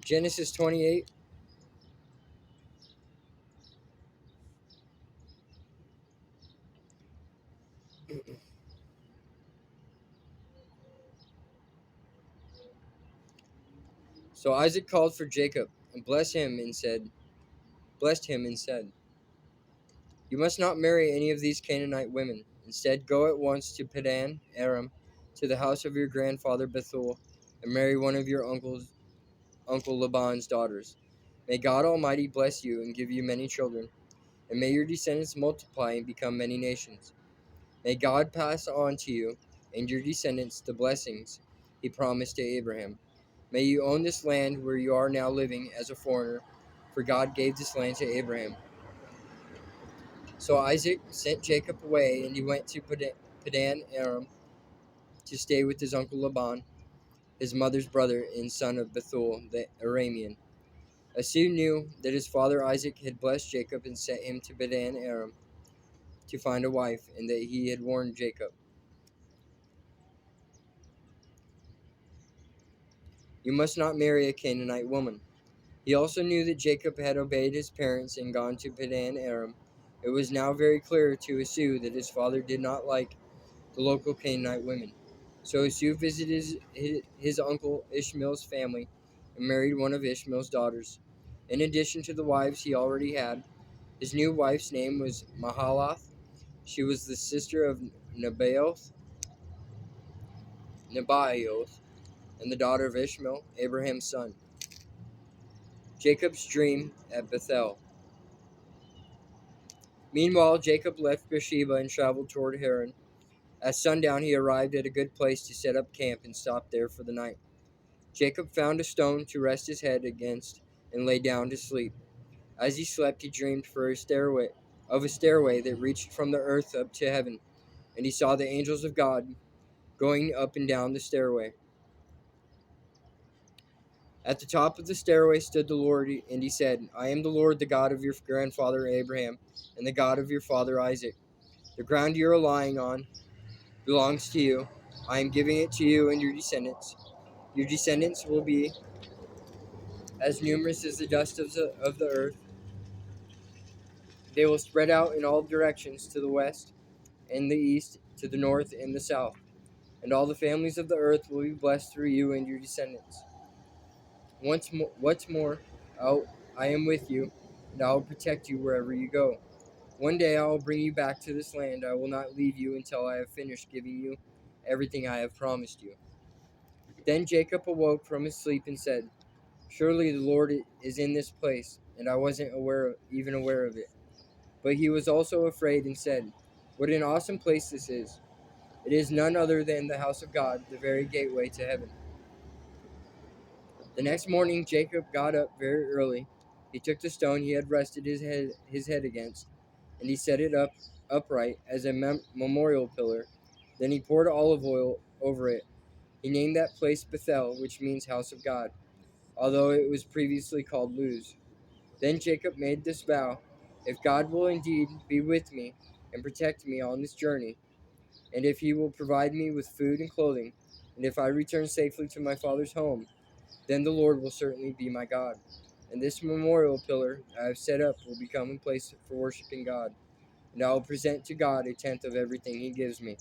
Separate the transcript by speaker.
Speaker 1: Genesis 28. So Isaac called for Jacob and blessed him and said, "You must not marry any of these Canaanite women. Instead, go at once to Paddan-Aram, to the house of your grandfather Bethel, and marry one of your uncle Laban's daughters. May God Almighty bless you and give you many children, and may your descendants multiply and become many nations. May God pass on to you and your descendants the blessings he promised to Abraham. May you own this land where you are now living as a foreigner, for God gave this land to Abraham." So Isaac sent Jacob away, and he went to Paddan-Aram to stay with his uncle Laban, his mother's brother and son of Bethuel the Aramean. Esau knew that his father Isaac had blessed Jacob and sent him to Paddan-Aram to find a wife, and that he had warned Jacob, "You must not marry a Canaanite woman." He also knew that Jacob had obeyed his parents and gone to Paddan-Aram. It was now very clear to Esau that his father did not like the local Canaanite women. So Esau visited his uncle Ishmael's family and married one of Ishmael's daughters. In addition to the wives he already had, his new wife's name was Mahalath. She was the sister of Nebaioth, and the daughter of Ishmael, Abraham's son. Jacob's dream at Bethel. Meanwhile, Jacob left Beersheba and traveled toward Haran. At sundown, he arrived at a good place to set up camp and stopped there for the night. Jacob found a stone to rest his head against and lay down to sleep. As he slept, he dreamed of a stairway that reached from the earth up to heaven, and he saw the angels of God going up and down the stairway. At the top of the stairway stood the Lord, and he said, "I am the Lord, the God of your grandfather Abraham, and the God of your father Isaac. The ground you are lying on belongs to you. I am giving it to you and your descendants. Your descendants will be as numerous as the dust of the earth. They will spread out in all directions, to the west and the east, to the north and the south. And all the families of the earth will be blessed through you and your descendants. What's more, I am with you, and I will protect you wherever you go. One day I will bring you back to this land. I will not leave you until I have finished giving you everything I have promised you." Then Jacob awoke from his sleep and said, "Surely the Lord is in this place, and I wasn't even aware of it." But he was also afraid and said, "What an awesome place this is! It is none other than the house of God, the very gateway to heaven." The next morning Jacob got up very early. He took the stone he had rested his head against, and he set it up upright as a memorial pillar. Then he poured olive oil over it. He named that place Bethel, which means house of God, although it was previously called Luz. Then Jacob made this vow: "If God will indeed be with me and protect me on this journey, and if he will provide me with food and clothing, and if I return safely to my father's home, then the Lord will certainly be my God. And this memorial pillar I have set up will become a place for worshiping God, and I will present to God a tenth of everything he gives me."